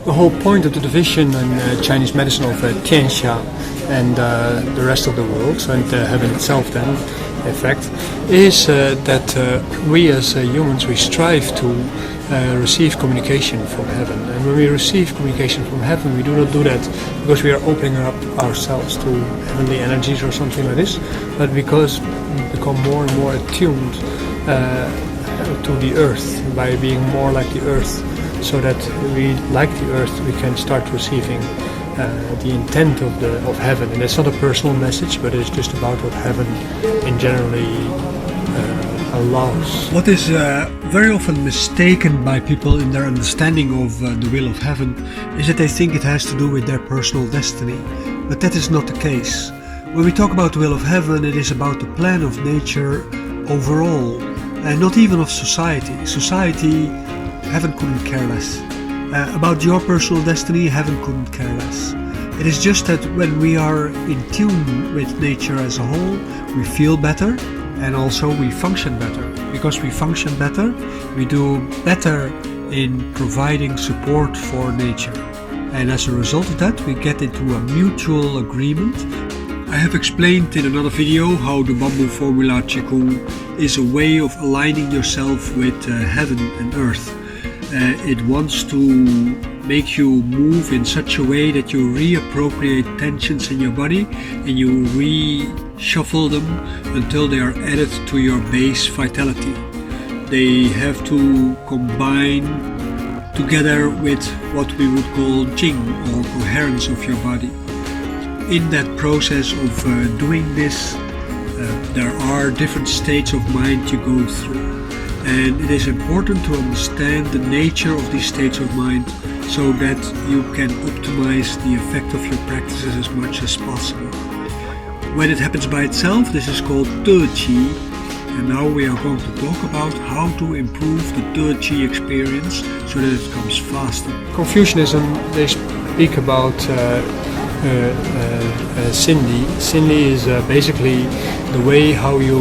The whole point of the division in Chinese medicine of Tianxia and the rest of the world, and heaven itself then, in fact, is that we as humans, we strive to receive communication from heaven. And when we receive communication from heaven, we do not do that because we are opening up ourselves to heavenly energies or something like this, but because we become more and more attuned to the earth by being more like the earth, so that we, like the earth, we can start receiving the intent of heaven. And it's not a personal message, but it's just about what heaven in generally allows. What is very often mistaken by people in their understanding of the will of heaven is that they think it has to do with their personal destiny. But that is not the case. When we talk about the will of heaven, it is about the plan of nature overall, and not even of society. Society, heaven couldn't care less. About your personal destiny, heaven couldn't care less. It is just that when we are in tune with nature as a whole, we feel better, and also we function better. Because we function better, we do better in providing support for nature. And as a result of that, we get into a mutual agreement. I have explained in another video how the bamboo formula Qigong is a way of aligning yourself with heaven and earth. It wants to make you move in such a way that you reappropriate tensions in your body and you reshuffle them until they are added to your base vitality. They have to combine together with what we would call Jing, or coherence of your body. In that process of doing this, there are different states of mind you go through. And it is important to understand the nature of these states of mind so that you can optimize the effect of your practices as much as possible. When it happens by itself, this is called D.I.Y. And now we are going to talk about how to improve the D.I.Y. experience so that it comes faster. Confucianism, they speak about Xinli. Xinli is basically the way how you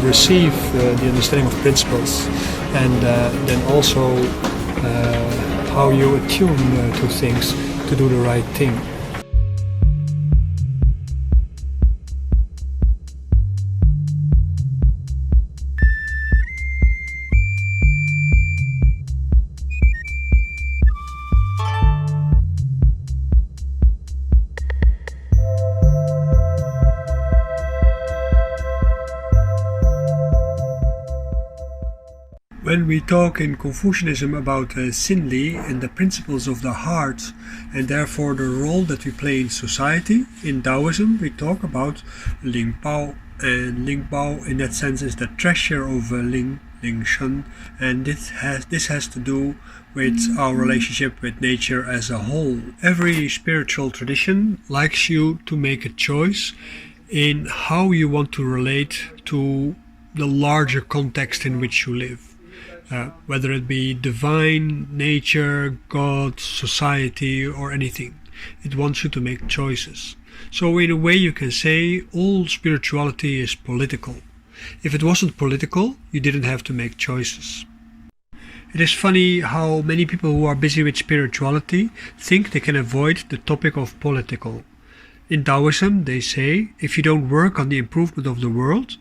receive the understanding of principles, and then also how you attune to things to do the right thing. When we talk in Confucianism about Xinli and the principles of the heart, and therefore the role that we play in society, in Taoism we talk about Ling Bao, and Ling Bao in that sense is the treasure of Ling Shen, and this has to do with our relationship with nature as a whole. Every spiritual tradition likes you to make a choice in how you want to relate to the larger context in which you live. Whether it be divine, nature, God, society, or anything. It wants you to make choices. So in a way you can say all spirituality is political. If it wasn't political, you didn't have to make choices. It is funny how many people who are busy with spirituality think they can avoid the topic of political. In Taoism they say if you don't work on the improvement of the world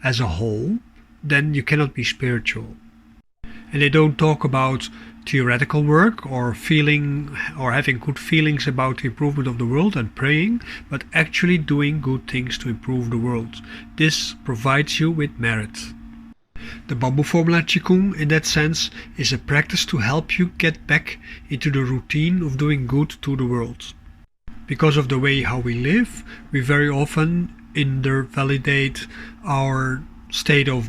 as a whole, then you cannot be spiritual. And they don't talk about theoretical work or feeling or having good feelings about the improvement of the world and praying, but actually doing good things to improve the world. This provides you with merit. The bamboo formula Qigong, in that sense, is a practice to help you get back into the routine of doing good to the world. Because of the way how we live, we very often invalidate our state of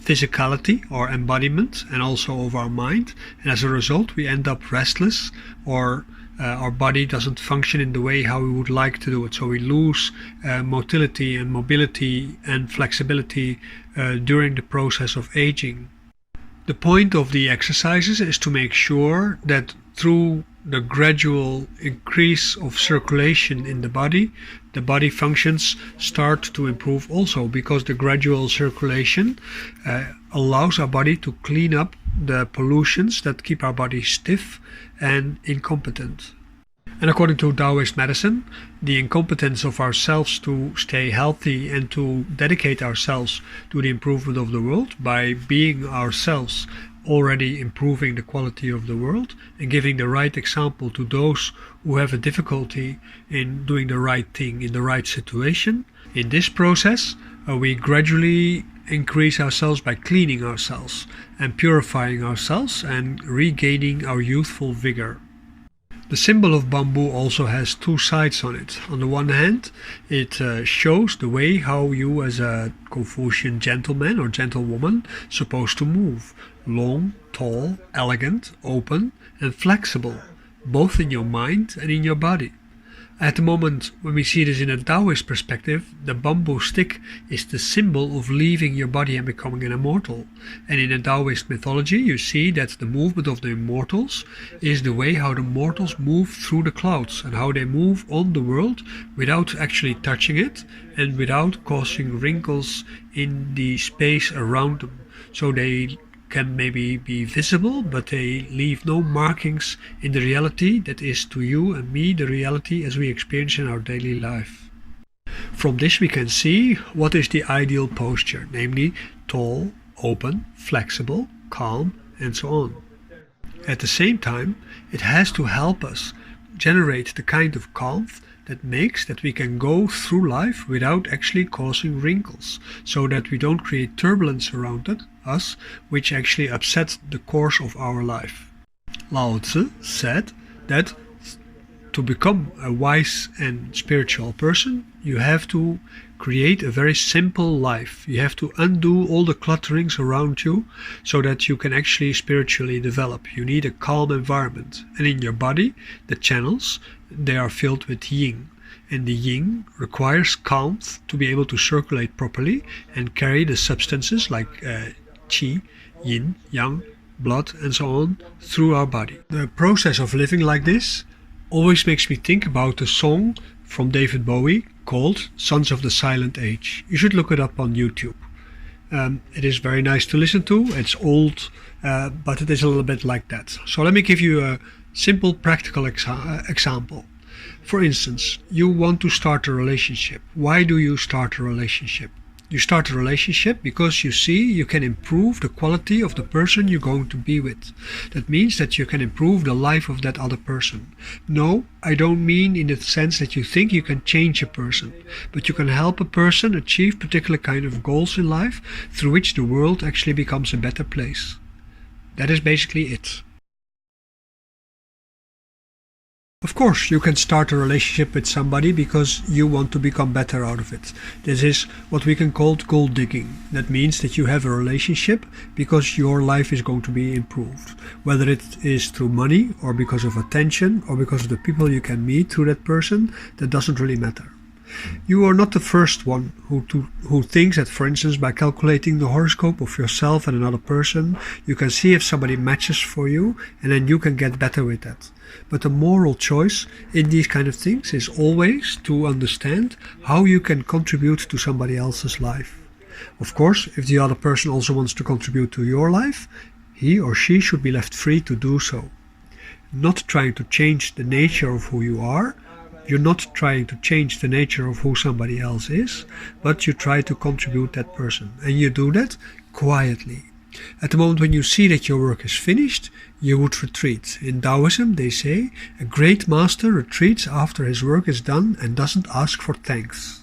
physicality or embodiment and also of our mind, and as a result we end up restless, or our body doesn't function in the way how we would like to do it, so we lose motility and mobility and flexibility during the process of aging. The point of the exercises is to make sure that through the gradual increase of circulation in the body functions start to improve also, because the gradual circulation allows our body to clean up the pollutions that keep our body stiff and incompetent. And according to Taoist medicine, the incompetence of ourselves to stay healthy and to dedicate ourselves to the improvement of the world by being ourselves already improving the quality of the world and giving the right example to those who have a difficulty in doing the right thing in the right situation. In this process, we gradually increase ourselves by cleaning ourselves and purifying ourselves and regaining our youthful vigor. The symbol of bamboo also has two sides on it. On the one hand, it shows the way how you as a Confucian gentleman or gentlewoman supposed to move. Long, tall, elegant, open and flexible, both in your mind and in your body. At the moment, when we see this in a Taoist perspective, the bamboo stick is the symbol of leaving your body and becoming an immortal. And in a Taoist mythology, you see that the movement of the immortals is the way how the mortals move through the clouds and how they move on the world without actually touching it and without causing wrinkles in the space around them. So they can maybe be visible, but they leave no markings in the reality that is to you and me the reality as we experience in our daily life. From this we can see what is the ideal posture, namely tall, open, flexible, calm and so on. At the same time, it has to help us generate the kind of calm that makes that we can go through life without actually causing wrinkles, so that we don't create turbulence around us, which actually upsets the course of our life. Lao Tzu said that to become a wise and spiritual person, you have to create a very simple life. You have to undo all the clutterings around you so that you can actually spiritually develop. You need a calm environment. And in your body, the channels, they are filled with yin. And the yin requires calm to be able to circulate properly and carry the substances like qi, yin, yang, blood and so on through our body. The process of living like this always makes me think about a song from David Bowie called Sons of the Silent Age. You should look it up on YouTube. It is very nice to listen to. It's old, but it is a little bit like that. So let me give you a simple practical example. For instance, you want to start a relationship. Why do you start a relationship? You start a relationship because you see you can improve the quality of the person you're going to be with. That means that you can improve the life of that other person. No, I don't mean in the sense that you think you can change a person, but you can help a person achieve particular kind of goals in life through which the world actually becomes a better place. That is basically it. Of course, you can start a relationship with somebody because you want to become better out of it. This is what we can call Golddigging. That means that you have a relationship because your life is going to be improved. Whether it is through money or because of attention or because of the people you can meet through that person, that doesn't really matter. You are not the first one who thinks that, for instance, by calculating the horoscope of yourself and another person, you can see if somebody matches for you and then you can get better with that. But the moral choice in these kind of things is always to understand how you can contribute to somebody else's life. Of course, if the other person also wants to contribute to your life, he or she should be left free to do so. Not trying to change the nature of who you are. You're not trying to change the nature of who somebody else is, but you try to contribute that person. And you do that quietly. At the moment when you see that your work is finished, you would retreat. In Taoism, they say, a great master retreats after his work is done and doesn't ask for thanks.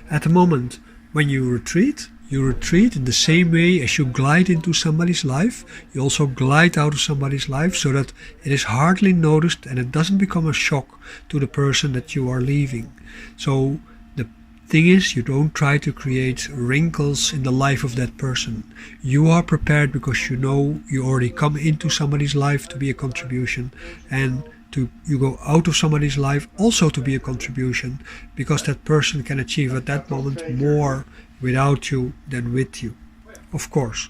At the moment when you retreat in the same way as you glide into somebody's life. You also glide out of somebody's life so that it is hardly noticed and it doesn't become a shock to the person that you are leaving. So the thing is, you don't try to create wrinkles in the life of that person. You are prepared because you know you already come into somebody's life to be a contribution, and you go out of somebody's life also to be a contribution, because that person can achieve at that moment more without you than with you. Of course,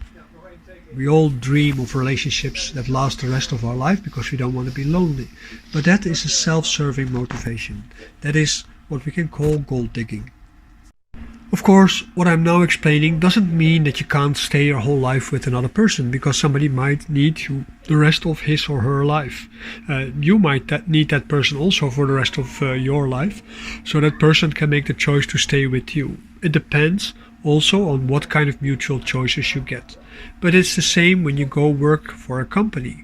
we all dream of relationships that last the rest of our life because we don't want to be lonely. But that is a self-serving motivation. That is what we can call gold digging. Of course, what I'm now explaining doesn't mean that you can't stay your whole life with another person, because somebody might need you the rest of his or her life. You might need that person also for the rest of your life, so that person can make the choice to stay with you. It depends also on what kind of mutual choices you get. But it's the same when you go work for a company.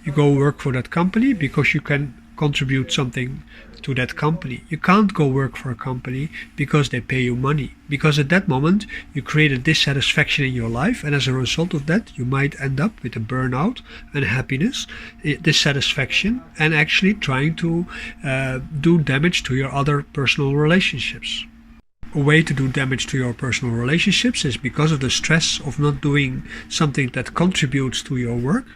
You go work for that company because you can contribute something to that company. You can't go work for a company because they pay you money, because at that moment you create a dissatisfaction in your life, and as a result of that you might end up with a burnout, unhappiness, dissatisfaction, and actually trying to do damage to your other personal relationships. A way to do damage to your personal relationships is because of the stress of not doing something that contributes to your work.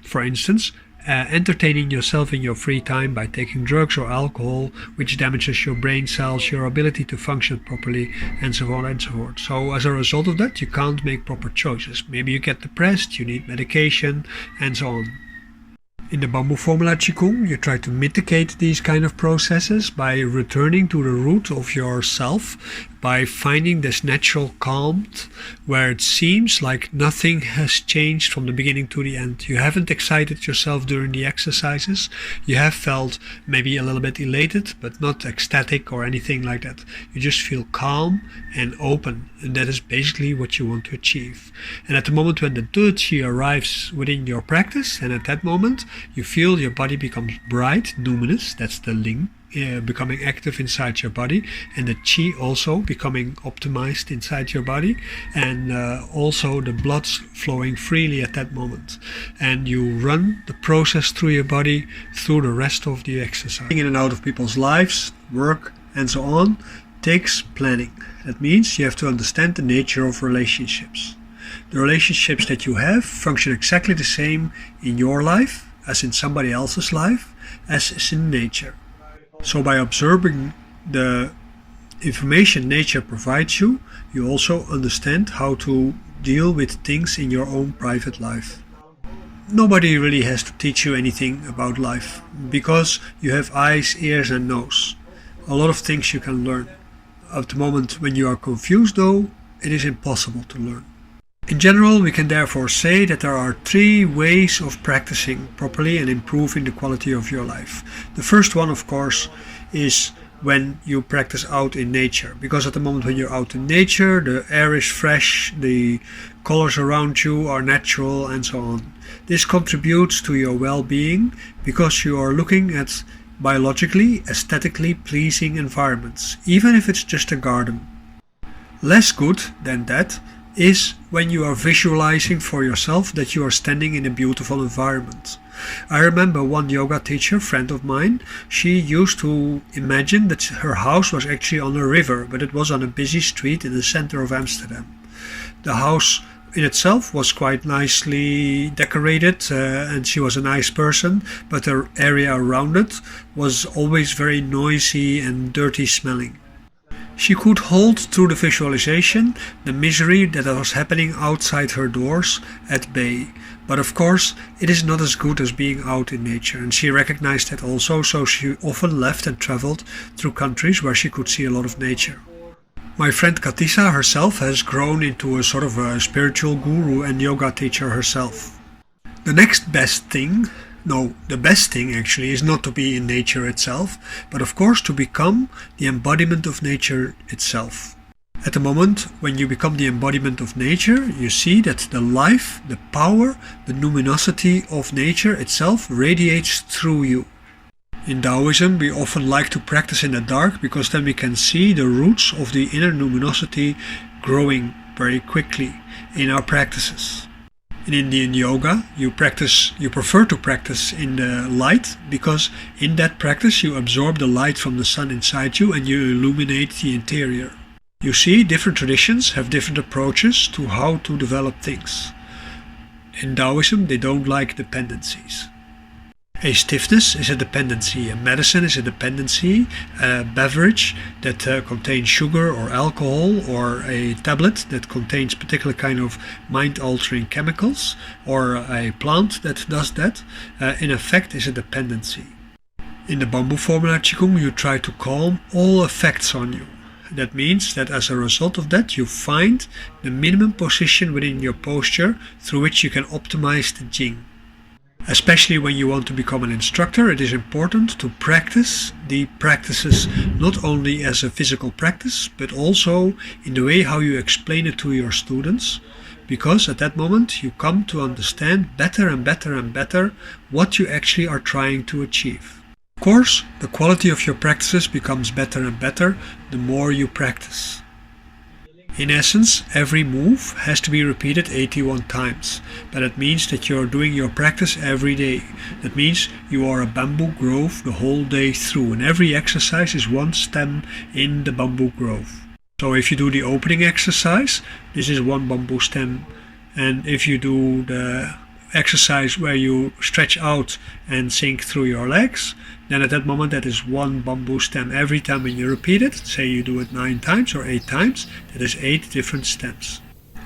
For instance, entertaining yourself in your free time by taking drugs or alcohol, which damages your brain cells, your ability to function properly, and so on and so forth. So as a result of that, you can't make proper choices. Maybe you get depressed, you need medication, and so on. In the bamboo formula Qigong, you try to mitigate these kind of processes by returning to the root of yourself, by finding this natural calm where it seems like nothing has changed from the beginning to the end. You haven't excited yourself during the exercises. You have felt maybe a little bit elated, but not ecstatic or anything like that. You just feel calm and open, and that is basically what you want to achieve. And at the moment when the Qi arrives within your practice, and at that moment you feel your body becomes bright, luminous, that's the Ling, becoming active inside your body, and the Qi also becoming optimized inside your body, and also the blood's flowing freely at that moment. And you run the process through your body through the rest of the exercise. In and out of people's lives, work, and so on takes planning. That means you have to understand the nature of relationships. The relationships that you have function exactly the same in your life as in somebody else's life, as is in nature. So by observing the information nature provides you, you also understand how to deal with things in your own private life. Nobody really has to teach you anything about life, because you have eyes, ears and nose. A lot of things you can learn. At the moment when you are confused though, it is impossible to learn. In general, we can therefore say that there are 3 ways of practicing properly and improving the quality of your life. The first one, of course, is when you practice out in nature, because at the moment when you're out in nature, the air is fresh, the colors around you are natural, and so on. This contributes to your well-being because you are looking at biologically, aesthetically pleasing environments, even if it's just a garden. Less good than that is when you are visualizing for yourself that you are standing in a beautiful environment. I remember one yoga teacher, friend of mine, she used to imagine that her house was actually on a river, but it was on a busy street in the center of Amsterdam. The house in itself was quite nicely decorated, and she was a nice person, but the area around it was always very noisy and dirty smelling. She could hold through the visualization the misery that was happening outside her doors at bay. But of course, it is not as good as being out in nature, and she recognized that also, so she often left and traveled through countries where she could see a lot of nature. My friend Katisa herself has grown into a sort of a spiritual guru and yoga teacher herself. The next best thing, no, the best thing actually is not to be in nature itself, but of course to become the embodiment of nature itself. At the moment when you become the embodiment of nature, you see that the life, the power, the luminosity of nature itself radiates through you. In Taoism, we often like to practice in the dark because then we can see the roots of the inner luminosity growing very quickly in our practices. In Indian yoga, you prefer to practice in the light because in that practice you absorb the light from the sun inside you and you illuminate the interior. You see, different traditions have different approaches to how to develop things. In Taoism, they don't like dependencies. A stiffness is a dependency, a medicine is a dependency, a beverage that contains sugar or alcohol, or a tablet that contains particular kind of mind-altering chemicals, or a plant that does that, in effect is a dependency. In the bamboo formula Qigong, you try to calm all effects on you. That means that as a result of that, you find the minimum position within your posture through which you can optimize the Jing. Especially when you want to become an instructor, it is important to practice the practices not only as a physical practice, but also in the way how you explain it to your students, because at that moment you come to understand better and better and better what you actually are trying to achieve. Of course, the quality of your practices becomes better and better the more you practice. In essence, every move has to be repeated 81 times, but that means that you're doing your practice every day. That means you are a bamboo grove the whole day through, and every exercise is one stem in the bamboo grove. So if you do the opening exercise, this is one bamboo stem, and if you do the exercise where you stretch out and sink through your legs, then at that moment that is one bamboo stem. Every time when you repeat it, say you do it 9 times or 8 times, that is 8 different stems.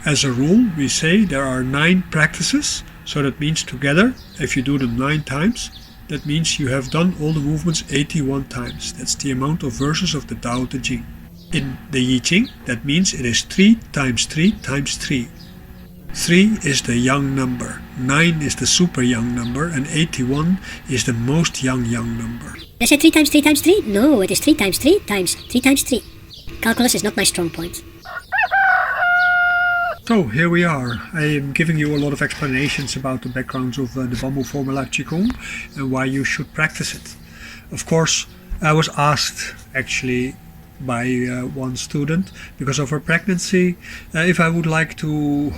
As a rule, we say there are 9 practices, so that means together, if you do them 9 times, that means you have done all the movements 81 times. That's the amount of verses of the Tao Te Ching. In the I Ching, that means it is 3 times 3 times 3. 3 is the young number, 9 is the super young number, and 81 is the most young number. I said 3 times 3 times 3? No, it is 3 times 3 times 3 times 3. Calculus is not my strong point. So here we are. I am giving you a lot of explanations about the backgrounds of the bamboo formula Qigong and why you should practice it. Of course, I was asked actually by one student because of her pregnancy if I would like to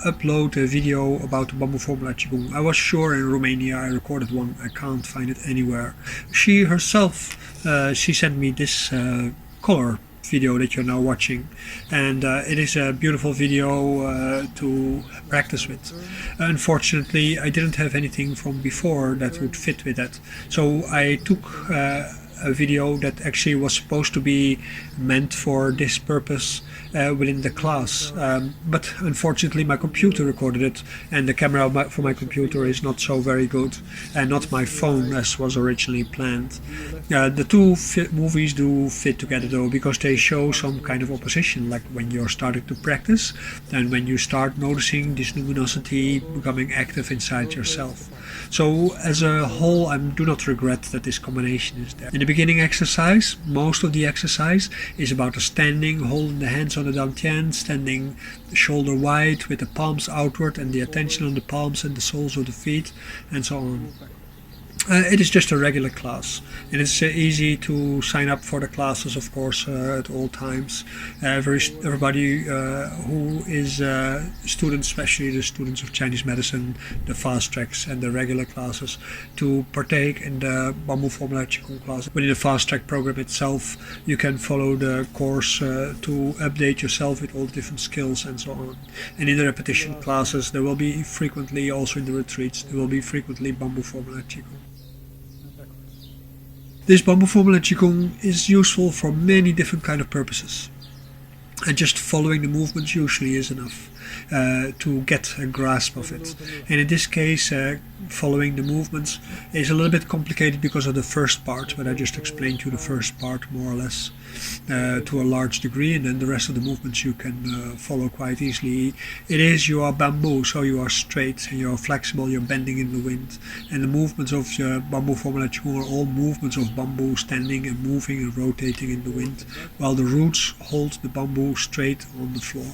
upload a video about the bamboo formula Qigong. I was sure in Romania I recorded one. I can't find it anywhere. She herself, she sent me this color video that you're now watching, and it is a beautiful video to practice with. Unfortunately, I didn't have anything from before that would fit with that, so I took a video that actually was supposed to be meant for this purpose within the class, but unfortunately my computer recorded it, and the camera for my computer is not so very good, and not my phone as was originally planned. The two movies do fit together though, because they show some kind of opposition, like when you're starting to practice and when you start noticing this luminosity becoming active inside yourself. So as a whole, I do not regret that this combination is there. In the beginning exercise, most of the exercise is about the standing, holding the hands on the dantian, standing shoulder wide with the palms outward and the attention on the palms and the soles of the feet, and so on. It is just a regular class, and it's easy to sign up for the classes, of course, at all times. Everybody who is students, especially the students of Chinese medicine, the fast tracks and the regular classes, to partake in the bamboo formula Qigong class. Within the fast track program itself, you can follow the course to update yourself with all the different skills and so on. And in the repetition classes, there will be frequently, also in the retreats, there will be frequently bamboo formula Qigong. This bamboo formula Qigong is useful for many different kind of purposes, and just following the movements usually is enough to get a grasp of it. And in this case, following the movements is a little bit complicated because of the first part, but I just explained you the first part more or less to a large degree, and then the rest of the movements you can follow quite easily. You are bamboo, so you are straight and you are flexible, you're bending in the wind, and the movements of the bamboo formula Qigong are all movements of bamboo standing and moving and rotating in the wind, while the roots hold the bamboo straight on the floor.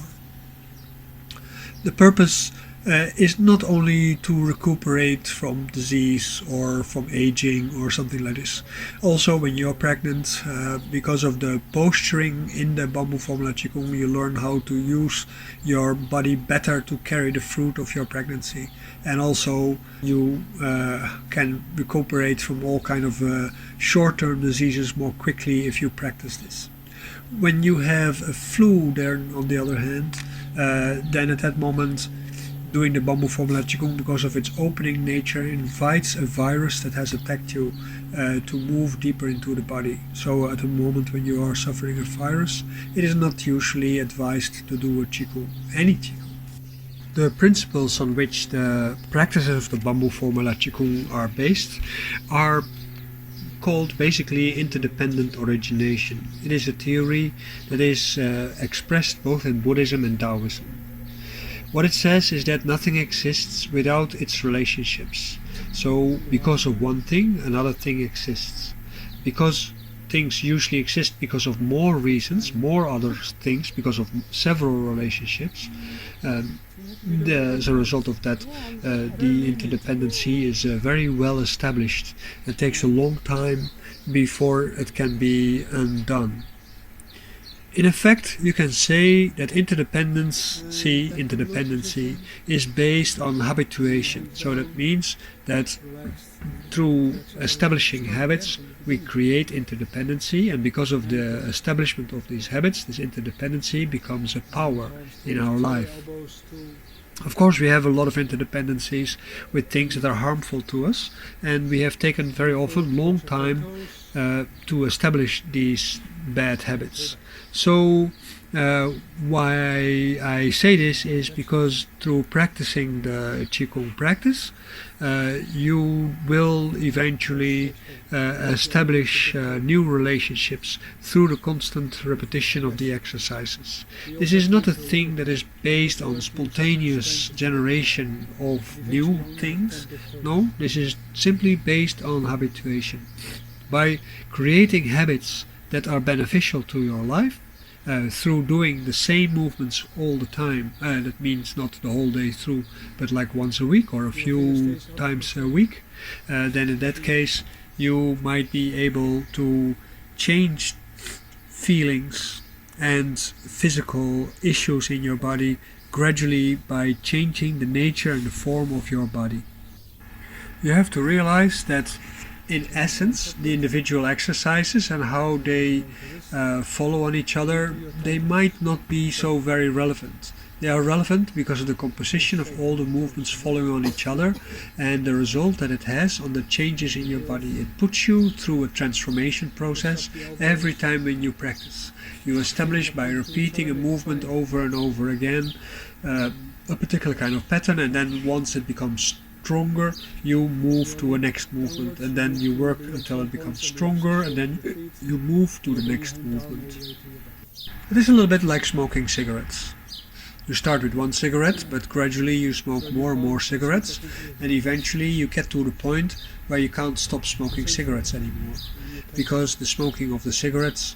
The purpose is not only to recuperate from disease or from aging or something like this. Also, when you're pregnant, because of the posturing in the bamboo formula Qigong, you learn how to use your body better to carry the fruit of your pregnancy. And also you can recuperate from all kind of short-term diseases more quickly if you practice this. When you have a flu there, on the other hand, then at that moment doing the bamboo formula Qigong, because of its opening nature, invites a virus that has attacked you to move deeper into the body. So at the moment when you are suffering a virus, it is not usually advised to do a Qigong, any Qigong. The principles on which the practices of the bamboo formula Qigong are based are called basically interdependent origination. It is a theory that is expressed both in Buddhism and Taoism. What it says is that nothing exists without its relationships. So because of one thing, another thing exists. Because things usually exist because of more reasons, more other things, because of several relationships. As a result of that, the interdependency is very well established. It takes a long time before it can be undone. In effect, you can say that interdependency is based on habituation. So that means that through establishing habits, we create interdependency, and because of the establishment of these habits, this interdependency becomes a power in our life. Of course, we have a lot of interdependencies with things that are harmful to us, and we have taken very often long time to establish these bad habits. So why I say this is because through practicing the Qigong practice, you will eventually establish new relationships through the constant repetition of the exercises. This is not a thing that is based on spontaneous generation of new things. No, this is simply based on habituation. By creating habits that are beneficial to your life, through doing the same movements all the time, that means not the whole day through, but like once a week or a few times a week, then in that case you might be able to change feelings and physical issues in your body gradually by changing the nature and the form of your body. You have to realize that in essence, the individual exercises and how they follow on each other, they might not be so very relevant. They are relevant because of the composition of all the movements following on each other and the result that it has on the changes in your body. It puts you through a transformation process every time when you practice. You establish by repeating a movement over and over again a particular kind of pattern, and then once it becomes stronger, you move to a next movement, and then you work until it becomes stronger, and then you move to the next movement. It is a little bit like smoking cigarettes. You start with one cigarette, but gradually you smoke more and more cigarettes, and eventually you get to the point where you can't stop smoking cigarettes anymore, because the smoking of the cigarettes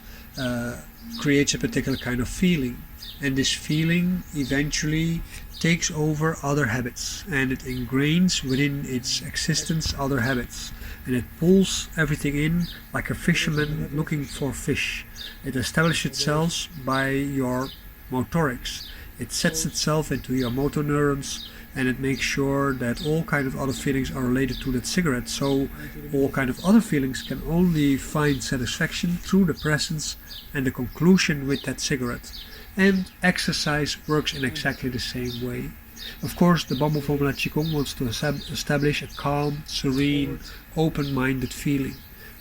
creates a particular kind of feeling, and this feeling eventually takes over other habits, and it ingrains within its existence other habits, and it pulls everything in like a fisherman looking for fish. It establishes itself by your motorics. It sets itself into your motor neurons, and it makes sure that all kind of other feelings are related to that cigarette, so all kind of other feelings can only find satisfaction through the presence and the conclusion with that cigarette. And exercise works in exactly the same way. Of course, the Bamboo Formula Qigong wants to establish a calm, serene, open-minded feeling,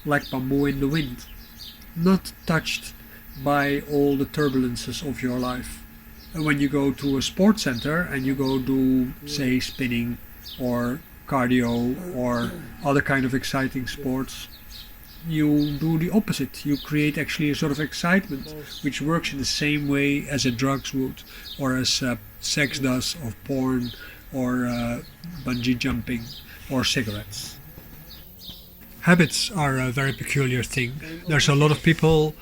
like bamboo in the wind, not touched by all the turbulences of your life. And when you go to a sports center and you go do, say, spinning or cardio or other kind of exciting sports, you do the opposite. You create actually a sort of excitement which works in the same way as a drugs would, or as sex does, or porn, or bungee jumping, or cigarettes. Habits are a very peculiar thing. There are a lot of people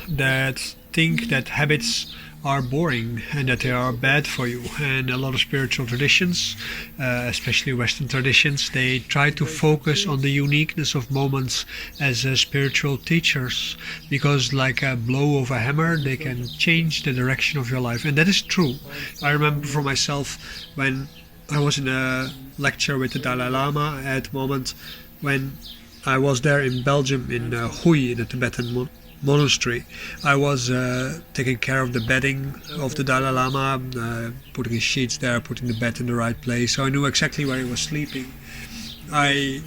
that think that habits are boring and that they are bad for you, and a lot of spiritual traditions, especially Western traditions, they try to focus on the uniqueness of moments as spiritual teachers, because like a blow of a hammer they can change the direction of your life, and that is true. I remember for myself when I was in a lecture with the Dalai Lama at the moment when I was there in Belgium in Huy, in the Tibetan monastery. I was taking care of the bedding of the Dalai Lama, putting his sheets there, putting the bed in the right place, so I knew exactly where he was sleeping. I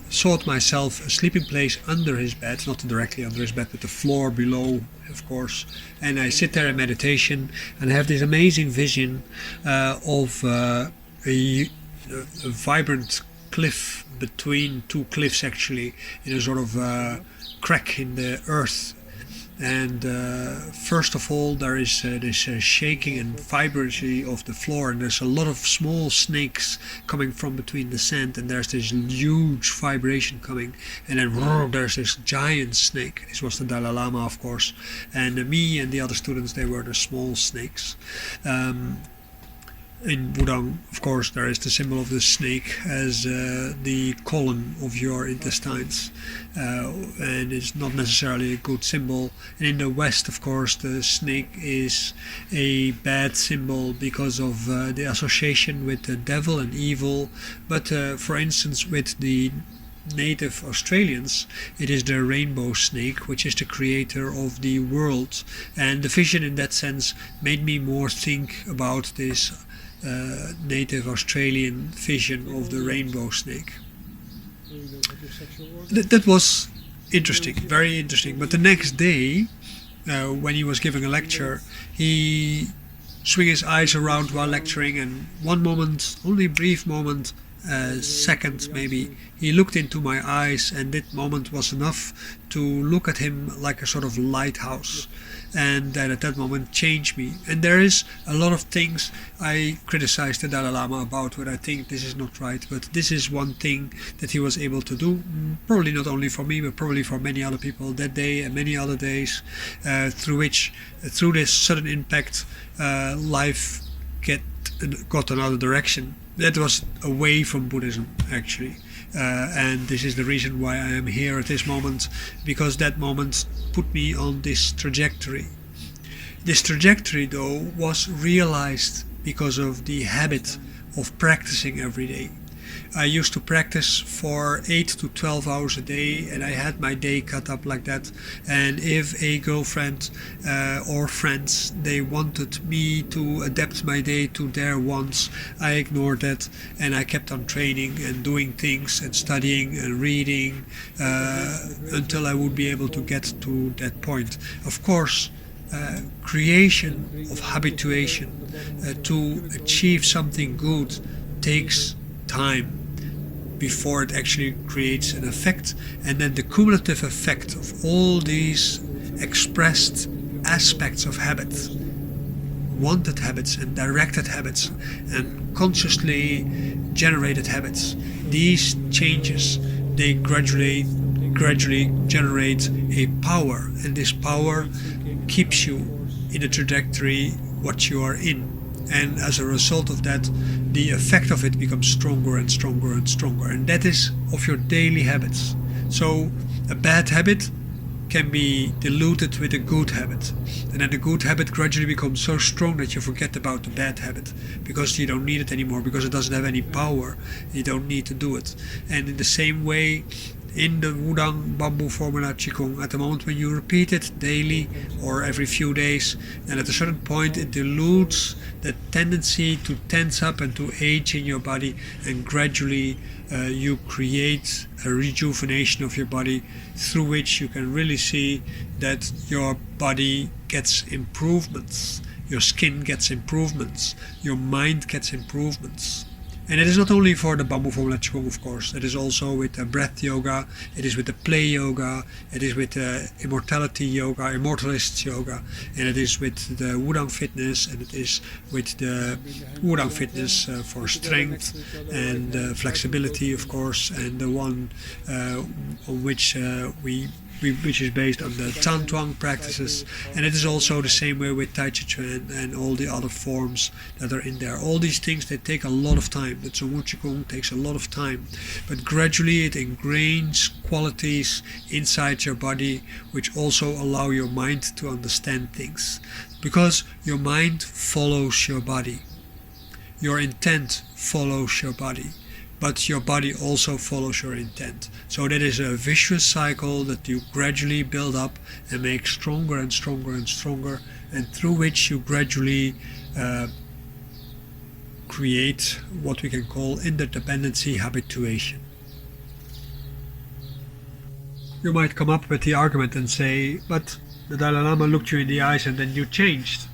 sought myself a sleeping place under his bed, not directly under his bed, but the floor below, of course, and I sit there in meditation and have this amazing vision of a vibrant cliff between two cliffs, actually, in a sort of crack in the earth. And first of all, there is this shaking and vibrancy of the floor, and there's a lot of small snakes coming from between the sand, and there's this huge vibration coming, and then there's this giant snake. This was the Dalai Lama, of course, and me and the other students, they were the small snakes. In Wudang, of course, there is the symbol of the snake as the colon of your intestines, and it's not necessarily a good symbol. And in the West, of course, the snake is a bad symbol because of the association with the devil and evil. But for instance, with the native Australians, it is the rainbow snake, which is the creator of the world. And the vision in that sense made me more think about this native Australian vision of the rainbow snake. That was interesting, very interesting. But the next day, when he was giving a lecture, he swung his eyes around while lecturing, and one moment, only a brief moment, second maybe, he looked into my eyes, and that moment was enough to look at him like a sort of lighthouse, and that at that moment changed me. And there is a lot of things I criticize the Dalai Lama about, where I think this is not right, but this is one thing that he was able to do, probably not only for me, but probably for many other people that day and many other days, through this sudden impact, life got another direction. That was away from Buddhism, actually. And this is the reason why I am here at this moment, because that moment put me on this trajectory. This trajectory, though, was realized because of the habit of practicing every day. I used to practice for 8 to 12 hours a day, and I had my day cut up like that. And if a girlfriend or friends, they wanted me to adapt my day to their wants, I ignored that, and I kept on training and doing things and studying and reading until I would be able to get to that point. Of course, creation of habituation to achieve something good takes time before it actually creates an effect, and then the cumulative effect of all these expressed aspects of habit, wanted habits and directed habits and consciously generated habits, these changes, they gradually generate a power, and this power keeps you in the trajectory what you are in. And as a result of that, the effect of it becomes stronger and stronger and stronger. And that is of your daily habits. So a bad habit can be diluted with a good habit. And then the good habit gradually becomes so strong that you forget about the bad habit, because you don't need it anymore, because it doesn't have any power. You don't need to do it. And in the same way, in the Wudang bamboo formula Qigong, at the moment when you repeat it daily or every few days, then at a certain point it dilutes the tendency to tense up and to age in your body, and gradually you create a rejuvenation of your body, through which you can really see that your body gets improvements, your skin gets improvements, your mind gets improvements. And it is not only for the bamboo formula Qigong, of course. It is also with the breath yoga, it is with the play yoga, it is with the immortality yoga, immortalist yoga, and it is with the Wudang fitness, and it is with the Wudang fitness for strength and flexibility, of course, and the one on which which is based on the Qigong practices. And it is also the same way with Tai Chi Chuan and all the other forms that are in there. All these things, they take a lot of time. The Zhongwu Qigong takes a lot of time, but gradually it ingrains qualities inside your body which also allow your mind to understand things, because your mind follows your body, your intent follows your body, but your body also follows your intent. So that is a vicious cycle that you gradually build up and make stronger and stronger and stronger, and through which you gradually create what we can call interdependency habituation. You might come up with the argument and say, but the Dalai Lama looked you in the eyes and then you changed.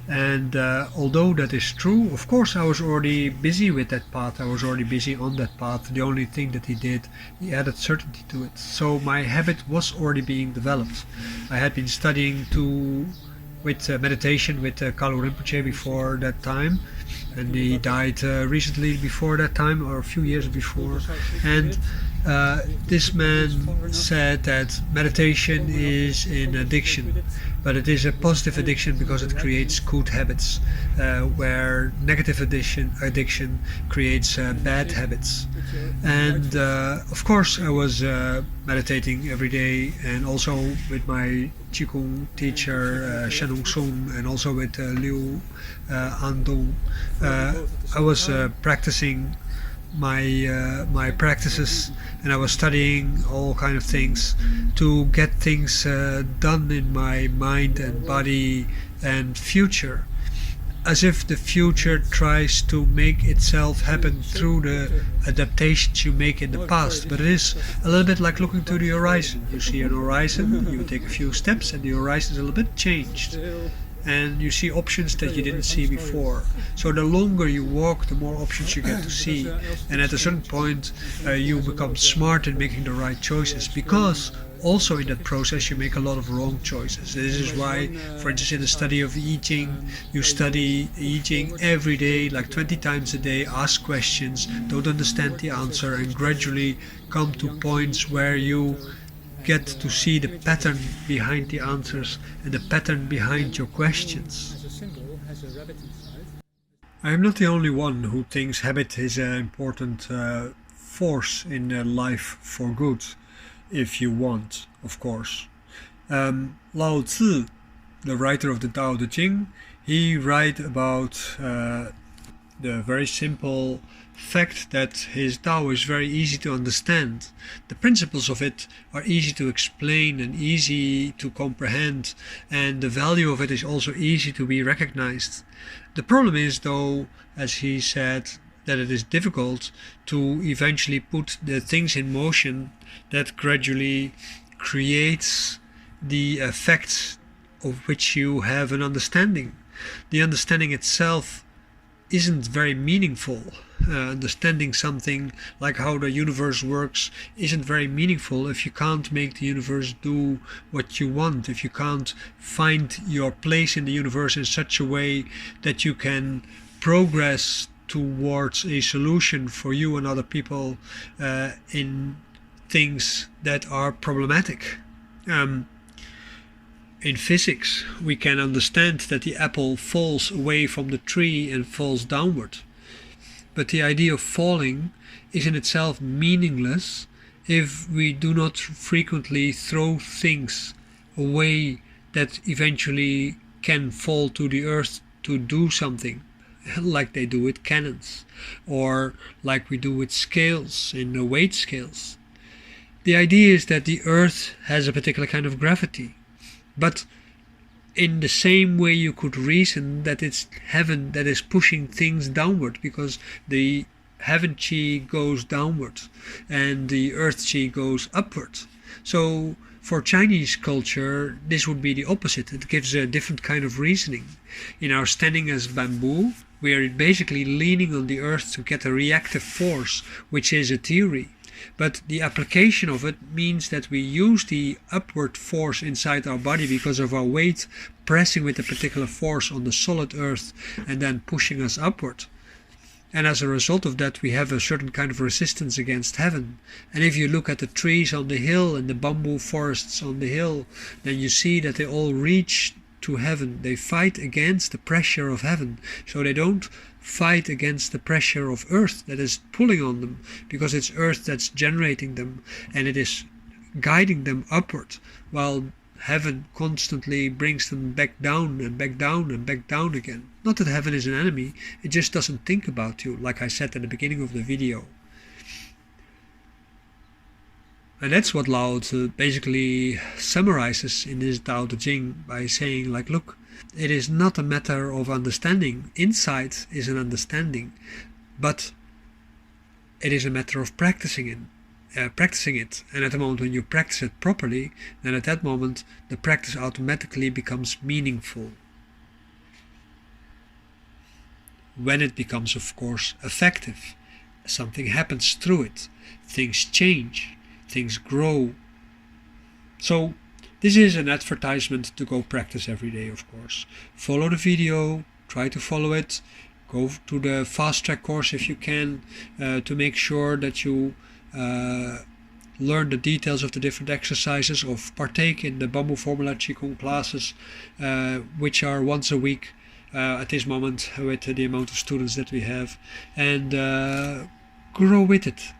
And although that is true, of course I was already busy with that path, I was already busy on that path. The only thing that he did, he added certainty to it. So my habit was already being developed. I had been studying with meditation with Kalu Rinpoche before that time, and he died recently before that time, or a few years before. And this man said that meditation is an addiction, but it is a positive addiction because it creates good habits, where negative addiction creates bad habits. And of course I was meditating every day, and also with my Qigong teacher Shanong Sung, and also with Liu Andong. I was practicing my practices, and I was studying all kind of things to get things done in my mind and body and future, as if the future tries to make itself happen through the adaptations you make in the past. But it is a little bit like looking to the horizon. You see an horizon, you take a few steps, and the horizon is a little bit changed, and you see options that you didn't see before. So the longer you walk, the more options you get to see, and at a certain point you become smart in making the right choices, because also in that process you make a lot of wrong choices. This is why, for instance, in the study of I Ching, you study I Ching every day, like 20 times a day, ask questions, don't understand the answer, and gradually come to points where you get to see the pattern behind the answers and the pattern behind your questions. I am not the only one who thinks habit is an important force in life for good, if you want, of course. Lao Tzu, the writer of the Tao Te Ching, he writes about the very simple fact that his Tao is very easy to understand. The principles of it are easy to explain and easy to comprehend, and the value of it is also easy to be recognized. The problem is, though, as he said, that it is difficult to eventually put the things in motion that gradually creates the effects of which you have an understanding. The understanding itself isn't very meaningful. Understanding something like how the universe works isn't very meaningful if you can't make the universe do what you want, if you can't find your place in the universe in such a way that you can progress towards a solution for you and other people in things that are problematic. In physics, we can understand that the apple falls away from the tree and falls downward. But the idea of falling is in itself meaningless if we do not frequently throw things away that eventually can fall to the earth to do something, like they do with cannons, or like we do with scales, in the weight scales. The idea is that the earth has a particular kind of gravity, but in the same way you could reason that it's heaven that is pushing things downward, because the heaven chi goes downward and the earth chi goes upward. So for Chinese culture, this would be the opposite. It gives a different kind of reasoning. In our standing as bamboo, we are basically leaning on the earth to get a reactive force, which is a theory. But the application of it means that we use the upward force inside our body because of our weight pressing with a particular force on the solid earth and then pushing us upward. And as a result of that, we have a certain kind of resistance against heaven. And if you look at the trees on the hill and the bamboo forests on the hill, then you see that they all reach to heaven. They fight against the pressure of heaven. So they don't fight against the pressure of earth that is pulling on them, because it's earth that's generating them and it is guiding them upward, while heaven constantly brings them back down and back down and back down again. Not that heaven is an enemy, it just doesn't think about you, like I said at the beginning of the video. And that's what Lao Tzu basically summarizes in his Tao Te Ching by saying, like, look, it is not a matter of understanding. Insight is an understanding, but it is a matter of practicing it. And at the moment when you practice it properly, then at that moment the practice automatically becomes meaningful. when it becomes, of course, effective. Something happens through it. Things change. Things grow. So this is an advertisement to go practice every day, of course. Follow the video. Try to follow it. Go to the fast track course if you can, to make sure that you learn the details of the different exercises, or partake in the Bamboo Formula Qigong classes, which are once a week at this moment with the amount of students that we have, and grow with it.